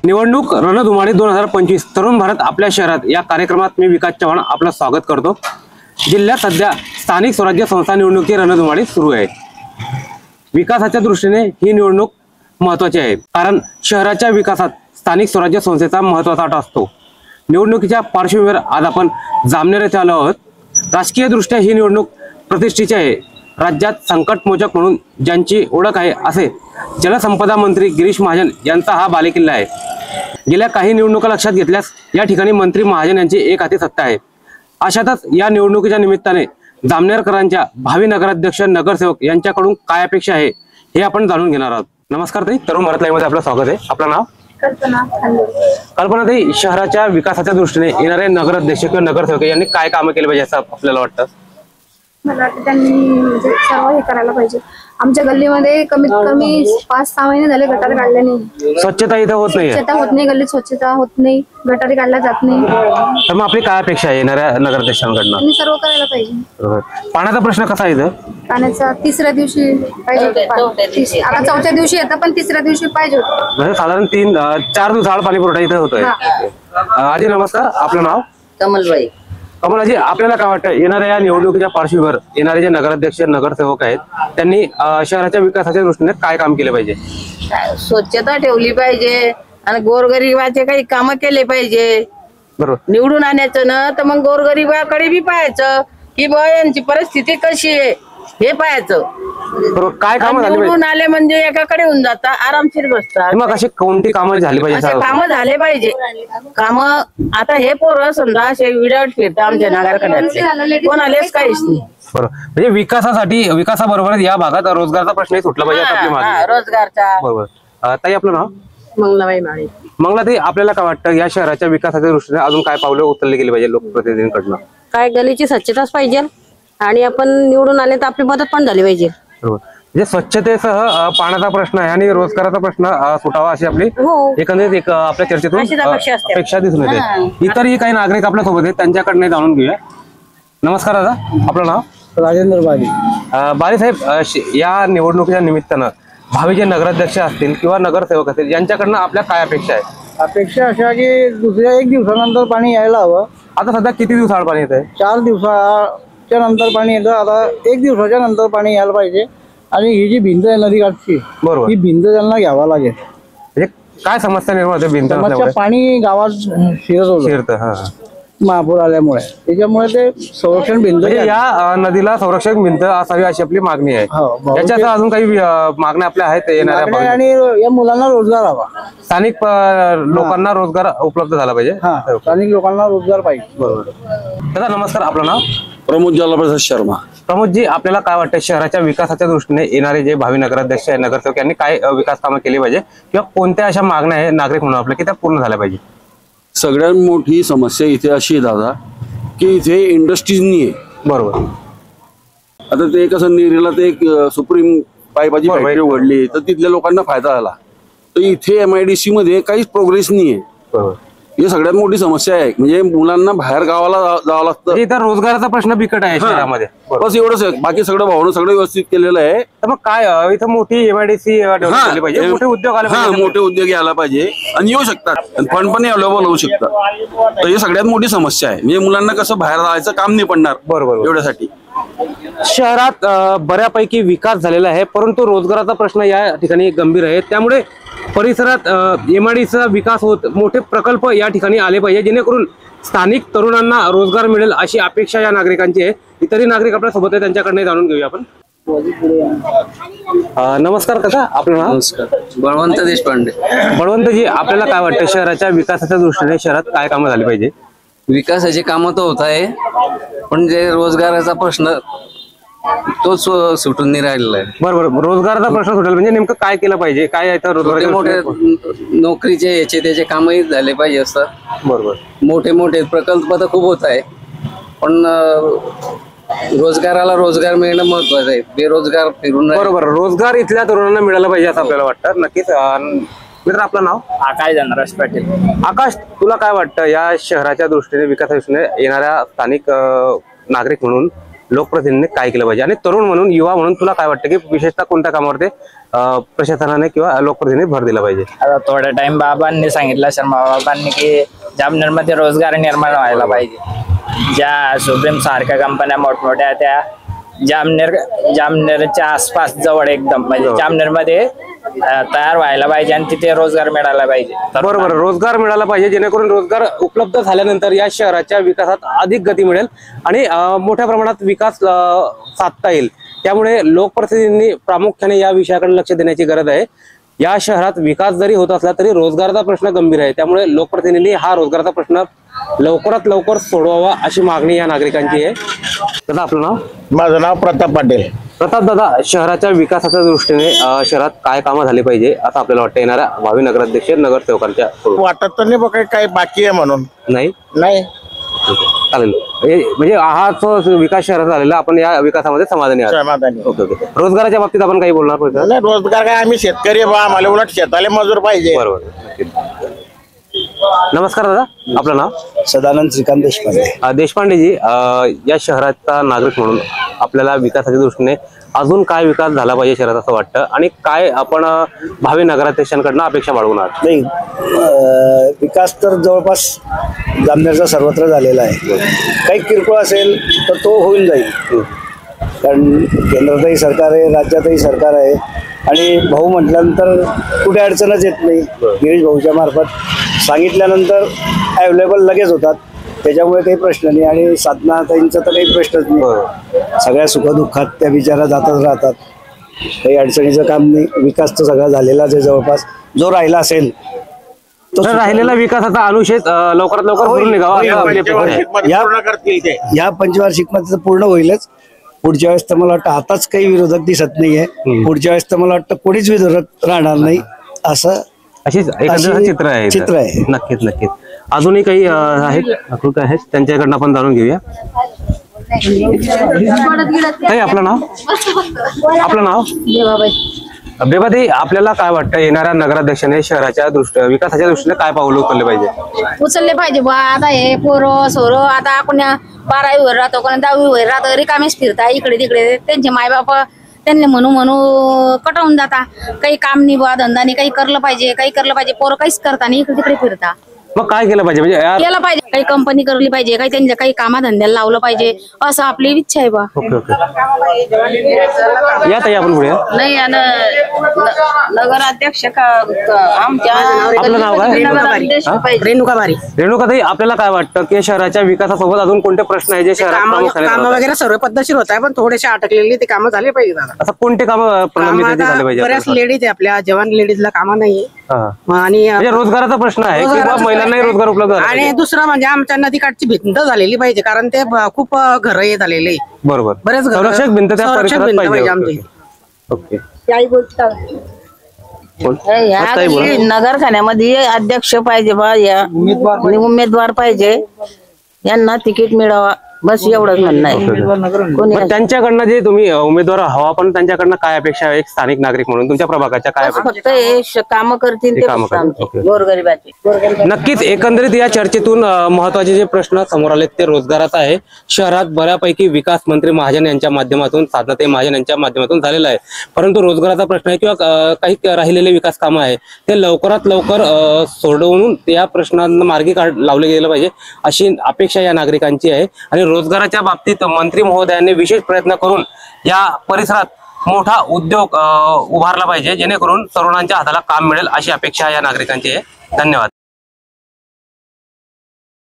निवडणूक रणधुमाळी 2025 तरुण भारत आपल्या शहरात या कार्यक्रमात मी विकास चव्हाण आपलं स्वागत करतो। जिल्ह्यात सध्या स्थानिक स्वराज्य संस्था निवडणुकीची रणधुमाळी सुरू आहे। विकासाच्या दृष्टीने ही निवडणूक महत्त्वाची आहे, कारण शहराच्या विकासात स्थानिक स्वराज्य संस्थेचा महत्त्वाचा वाटा असतो। निवडणुकीच्या पार्श्वभूमीवर आज आपण जामनेर येथे आलो आहोत। राजकीय दृष्ट्या ही निवडणूक प्रतिष्ठेची आहे। राज्यात संकटमोचक म्हणून ज्यांची ओळख आहे असे जलसंपदा मंत्री गिरीश महाजन यांचा हा बालेकिल्ला आहे। गेल्या काही निवडणुका लक्षात घेतल्यास या ठिकाणी मंत्री महाजन यांची एक हाती सत्ता आहे। अशातच या निवडणुकीच्या निमित्ताने जामनेरकरांच्या भावी नगराध्यक्ष नगरसेवक यांच्याकडून काय अपेक्षा आहे हे आपण जाणून घेणार आहोत। नमस्कार ताई, तरुण भारत लाईव्ह मध्ये आपलं स्वागत आहे। आपलं नाव? कल्पना ताई, शहराच्या विकासाच्या दृष्टीने येणारे नगराध्यक्ष किंवा नगरसेवक यांनी काय कामं केली पाहिजे असं आपल्याला वाटतं? मला वाटतं त्यांनी म्हणजे सर्व हे करायला पाहिजे। आमच्या गल्लीमध्ये कमीत कमी 5-6 महिने झाले गटार काढले नाही। स्वच्छता इथं होत नाही, स्वच्छता होत नाही, गल्लीत स्वच्छता होत नाही, गटारी काढल्या जात नाही। तर मग आपली काय अपेक्षा आहे येणाऱ्या नगराध्यक्षांकडनं? त्यांनी सर्व करायला पाहिजे। बरोबर। पाण्याचा प्रश्न कसा आहे इथं? पाण्याचा तिसऱ्या दिवशी पाहिजे, आता चौथ्या दिवशी येतं पण तिसऱ्या दिवशी पाहिजे होतं। म्हणजे साधारण 3-4 दिवसाआड पाणी पुरवठा इथं होतोय। आजी नमस्कार, आपलं नाव? कमलबाई। कमलाजी, आपल्याला काय वाटतं येणाऱ्या या निवडणुकीच्या पार्श्वभूमीवर येणारे जे नगराध्यक्ष नगरसेवक आहेत त्यांनी शहराच्या विकासाच्या दृष्टीने काय काम केले पाहिजे? स्वच्छता ठेवली पाहिजे आणि गोरगरिबाचे काही काम केले पाहिजे। बरोबर। निवडून आणायचं ना तर मग गोरगरिबाकडे बी पाहायचं की बा यांची परिस्थिती कशी आहे हे पाहायचं। बरोबर। काय कामं झाली निवडून आले म्हणजे एकाकडे होऊन जातात, आरामशीर बसतात। मग अशी कोणती कामं झाली पाहिजे? असे काम झाले पाहिजे। काम आता हे पोरं समजा असे विडावट फिरतात आमच्या नगरकडे, कोणालेच काहीच नाही। बरोबर। म्हणजे विकासाबरोबरच या भागात रोजगारचा प्रश्नही सुटला पाहिजे असं आपली मागणी आहे। रोजगारचा। बरोबर। ताई, आपलं नाव? मंगलाबाई माळी। मंगलाताई, आपल्याला काय वाटतं या शहराच्या विकासाच्या दृष्टीने अजून काय पावलं उचलली गेली पाहिजे लोकप्रतिनिधींकडनं? काय गलीची स्वच्छताच पाहिजे आणि आपण निवडून आले तर आपली मदत पण झाली पाहिजे। बरोबर। म्हणजे स्वच्छतेसह पाण्याचा प्रश्न आहे आणि रोजगाराचा प्रश्न सुटावा अशी आपली एकंदरीत आपल्या चर्चेतून अपेक्षा दिसून येते। इतरही काही नागरिक आपल्या सोबत आहेत, त्यांच्याकडनं जाणून घेऊया। नमस्कार दादा, आपलं नाव? राजेंद्र बारी। बारी साहेब, या निवडणुकीच्या निमित्तानं भावी जे नगराध्यक्ष असतील किंवा नगरसेवक असतील यांच्याकडनं आपल्या काय अपेक्षा आहे? अपेक्षा अशा की दुसऱ्या 1 दिवसानंतर पाणी यायला हवं। आता सध्या किती दिवसाआड पाणी येत आहे? 4 दिवसाच्या नंतर पाणी येतं, आता 1 दिवसाच्या नंतर पाणी यायला पाहिजे। आणि ही जी भिंत आहे नदीकाठची, बरोबर, ही भिंत त्यांना घ्यावा लागेल। म्हणजे काय समस्या निर्माण होते भिंत नसल्यामुळे? पाणी गावात शिरतं महापूर आल्यामुळे, त्याच्यामुळे ते संरक्षण भिंत या नदीला संरक्षक भिंत असावी अशी आपली मागणी आहे। याच्यात अजून काही मागण्या आपल्या आहेत येणाऱ्या? आणि या मुलांना रोजगार हवा, स्थानिक लोकांना रोजगार उपलब्ध झाला पाहिजे। स्थानिक लोकांना रोजगार पाहिजे। बरोबर। दादा नमस्कार, आपलं नाव? प्रमोद जलाप्रसाद शर्मा। प्रमोदजी, आपल्याला काय वाटतं शहराच्या विकासाच्या दृष्टीने येणारे जे भावी नगराध्यक्ष आहे नगरसेवक यांनी काय विकास कामं केली पाहिजे किंवा कोणत्या अशा मागण्या आहे नागरिक म्हणून आपल्या की त्या पूर्ण झाल्या पाहिजे? सगळ्यात मोठी समस्या इथे अशी आहे दादा की इथे इंडस्ट्रीज नाही आहे। बरोबर। आता ते कसं नेरीला ते एक सुप्रीम पाईपाची फॅक्टरी उघडली तर तिथल्या लोकांना फायदा झाला, तर इथे MIDC मध्ये काहीच प्रोग्रेस नाही आहे। बरोबर। ही सगळ्यात मोठी समस्या आहे, म्हणजे मुलांना बाहेर गावाला जावं लागतं। इथं रोजगाराचा प्रश्न बिकट आहे शहरामध्ये, बस एवढंच आहे, बाकी सगळं भावना सगळं व्यवस्थित केलेलं आहे। तर मग काय इथं मोठी MIDC डेव्हलप केली पाहिजे, मोठे उद्योग आले पाहिजे, मोठे उद्योग यायला पाहिजे आणि येऊ शकतात, फंड पण अवेलेबल होऊ शकतात। तर ही सगळ्यात मोठी समस्या आहे, म्हणजे मुलांना कसं बाहेर जायचं काम नाही पडणार। बरोबर। एवढ्यासाठी शहरात बऱ्यापैकी विकास झालेला आहे, परंतु रोजगाराचा प्रश्न या ठिकाणी गंभीर आहे। त्यामुळे परिसरात MIDCचा विकास होत मोठे प्रकल्प या ठिकाणी आले पाहिजे, जेणेकरून स्थानिक तरुणांना रोजगार मिळेल अशी अपेक्षा या नागरिकांची आहे। इतरही नागरिक आपल्या सोबत आहे, त्यांच्याकडे जाणून घेऊया आपण। नमस्कार काका, आपलं नाव? नमस्कार, बळवंत देशपांडे। बळवंतजी, आपल्याला काय वाटतं शहराच्या विकासाच्या दृष्टीने शहरात काय कामं झाली पाहिजे? विकासाची कामं तर होत आहे, पण जे रोजगाराचा प्रश्न तोच सुटून नाही राहिलेला आहे। बरोबर। रोजगाराचा प्रश्न सुटेल म्हणजे नेमकं काय केलं पाहिजे, काय मोठे नोकरीचे याचे त्याचे कामही झाले पाहिजे असं। बरोबर। मोठे मोठे प्रकल्प तर खूप होत आहे, पण रोजगाराला रोजगार मिळणं महत्वाचं आहे। बेरोजगार फिरून बरोबर, रोजगार इथल्या तरुणांना मिळाला पाहिजे असं आपल्याला वाटतं। नक्कीच। मित्र, आपलं नाव? आकाश धनराज पाटील। आकाश, तुला काय वाटतं या शहराच्या दृष्टीने विकासाच्या दृष्टीने येणाऱ्या स्थानिक नागरिक म्हणून लोकप्रतिनिधींनी काय केलं पाहिजे? आणि तरुण म्हणून, युवा म्हणून तुला काय वाटतं की विशेषतः कोणत्या कामावर ते प्रशासनाने किंवा लोकप्रतिनिधी भर दिला पाहिजे? आता थोड्या टाइम बाबांनी सांगितलं, शर्मा बाबांनी, की जामनेरमध्ये रोजगार निर्माण व्हायला पाहिजे. ज्या सुप्रीम सारख्या कंपन्या मोठमोठ्या त्या जामनेरच्या आसपास जवळ एकदम म्हणजे जामनेरमध्ये तयार व्हायला पाहिजे आणि तिथे रोजगार मिळाला पाहिजे. बरोबर, रोजगार मिळाला पाहिजे, जेणेकरून रोजगार उपलब्ध झाल्यानंतर या शहराच्या विकासात अधिक गती मिळेल आणि मोठ्या प्रमाणात विकास साधता येईल. त्यामुळे लोकप्रतिनिधींनी प्रामुख्याने या विषयाकडे लक्ष देण्याची गरज आहे. या शहरात विकास जरी होत असला तरी रोजगाराचा प्रश्न गंभीर आहे. त्यामुळे लोकप्रतिनिधी हा रोजगाराचा प्रश्न लवकरात लवकर सोडवावा अशी मागणी या नागरिकांची आहे. दादा, आपलं नाव? माझं नाव प्रताप पाटील. प्रताप दादा, शहराच्या विकासाच्या दृष्टीने शहरात काय कामं झाली पाहिजे असं आपल्याला वाटतं येणाऱ्या भावी नगराध्यक्ष नगरसेवकांच्या? वाटत तर नाही बघा काही बाकी आहे म्हणून. नाही नाही चालेल. म्हणजे हा जो विकास शहरात झालेला, आपण या विकासामध्ये समाधानी आहात? समाधानी. Okay okay. रोजगाराच्या बाबतीत आपण काही बोलणार पाहिजे? नाही, रोजगार काय, आम्ही शेतकरी बा, आम्हाला उलट शेताला मजूर पाहिजे. बरोबर. नमस्कार दादा, आपलं नाव? सदानंद श्रीकांत देशपांडे. देशपांडेजी, या शहराचा नागरिक म्हणून आपल्याला विकासाच्या दृष्टीने अजून काय विकास झाला पाहिजे शहरात असं वाटतं, आणि काय आपण भावी नगराध्यक्षांकडनं अपेक्षा बाळगून आहात? नाही, विकास तर जवळपास जामनेरचा सर्वत्र झालेला आहे. काही किरकोळ असेल तर तो होऊन जाईल, कारण केंद्रातही सरकार आहे, राज्यातही सरकार आहे, आणि भाऊ म्हटल्यानंतर कुठे अडचणच येत नाही. गिरीश भाऊच्या मार्फत सांगितल्यानंतर अवेलेबल लगेच होतात, त्याच्यामुळे काही प्रश्न नाही. आणि साधनाताईंचा तर काही प्रश्नच नाही, सगळ्या सुखदुःखात त्या बिचारा जातच राहतात, काही अडचणीचं काम नाही. विकास तर सगळा झालेलाच आहे जवळपास. जो राहिला असेल तर राहिलेला विकासाचा अनुशेष लवकरात लवकर भरून निघावा असं आपली अपेक्षा आहे. या पंचवार्षिकमध्ये तर पूर्ण होईलच. पुढच्या वेळेस तर मला वाटतं आताच काही विरोधक दिसत नाहीये, पुढच्या वेळेस तर मला वाटतं कोणीच विरोधक राहणार नाही असं अशीच एकंदरीत चित्र आहे. नक्कीच नक्कीच. अजूनही काही आहेत त्यांच्याकडनं आपण जाणून घेऊया. ताई, आपलं नाव? आपलं नाव? बेबादी, आपल्याला काय वाटतं येणाऱ्या नगराध्यक्षाने शहराच्या विकासाच्या दृष्टीने काय पाऊल उचलले पाहिजे? उचलले पाहिजे बा. आता हे पोरं सोरं आता कोणा 12वी वर राहतो, कोणा 10वी वर राहतो, रिकामेच फिरता इकडे तिकडे. त्यांचे मायबाप त्यांनी म्हणू कटवून जाता. काही काम नाही बा, धंदा नाही, काही करलं पाहिजे. पोरं काहीच करता नाही, इकडे तिकडे फिरता. मग काय केलं पाहिजे? म्हणजे केलं पाहिजे, काही कंपनी करली पाहिजे, काही त्यांच्या काही कामाधंद्याला लावलं पाहिजे असं आपली इच्छा आहे बा. Okay okay. या ताई, आपण पुढे. नाही नगराध्यक्ष आमच्या आपलं नाव काय? रेणुका ताई, आपल्याला काय वाटतं की शहराच्या विकासासोबत अजून कोणते प्रश्न आहे जे शहरात प्रामुख्याने काम वगैरे सर्व पद्धतशीर होत आहे, पण थोडेसे अटकलेली ते कामं झाले पाहिजे दादा. असं कोणते काम प्रलंबित झाले पाहिजे? बऱ्याच लेडीज आहे आपल्या, जवान लेडीजला कामं नाही. आणि म्हणजे रोजगाराचा प्रश्न आहे किंवा महिलांनाही रोजगार उपलब्ध झाला आणि दुसरं म्हणजे आमच्या नदीकाठची भिंत झालेली पाहिजे, कारण ते खूप घर हे झालेले. बरोबर, बरेच संरक्षक भिंत त्या परिसरात पाहिजे. आमची. ओके. नगरखान्यामध्ये अध्यक्ष पाहिजे बा, या उमेदवार पाहिजे, यांना तिकीट मिळावा, बस एवढंच म्हणणं आहे. कोणी मग त्यांच्याकडनं जे तुम्ही उमेदवार हवा, पण त्यांच्याकडनं काय अपेक्षा आहे एक स्थानिक नागरिक म्हणून तुमच्या प्रभागाच्या काय अपेक्षा? फक्त हे काम करतील ते कामं फक्त करतील. आमचे ओके. गोरगरिबाचे. नक्कीच एकंदरीत या चर्चेतून महत्वाचे जे प्रश्न समोर आले ते रोजगाराचा आहे. शहरात बऱ्यापैकी विकास मंत्री महाजन यांच्या माध्यमातून, साधनाताई महाजन यांच्या माध्यमातून झालेला आहे, परंतु रोजगाराचा प्रश्न आहे किंवा काही राहिलेले विकास कामं आहे ते लवकरात लवकर सोडवून या प्रश्नांना मार्गी लावले गेलं पाहिजे अशी अपेक्षा या नागरिकांची आहे. आणि रोजगाराच्या बाबतीत मंत्री महोदयांनी विशेष प्रयत्न करून या परिसरात मोठा उद्योग उभारला पाहिजे, जेणेकरून तरुणांच्या हाताला काम मिळेल अशी अपेक्षा या नागरिकांची आहे. धन्यवाद.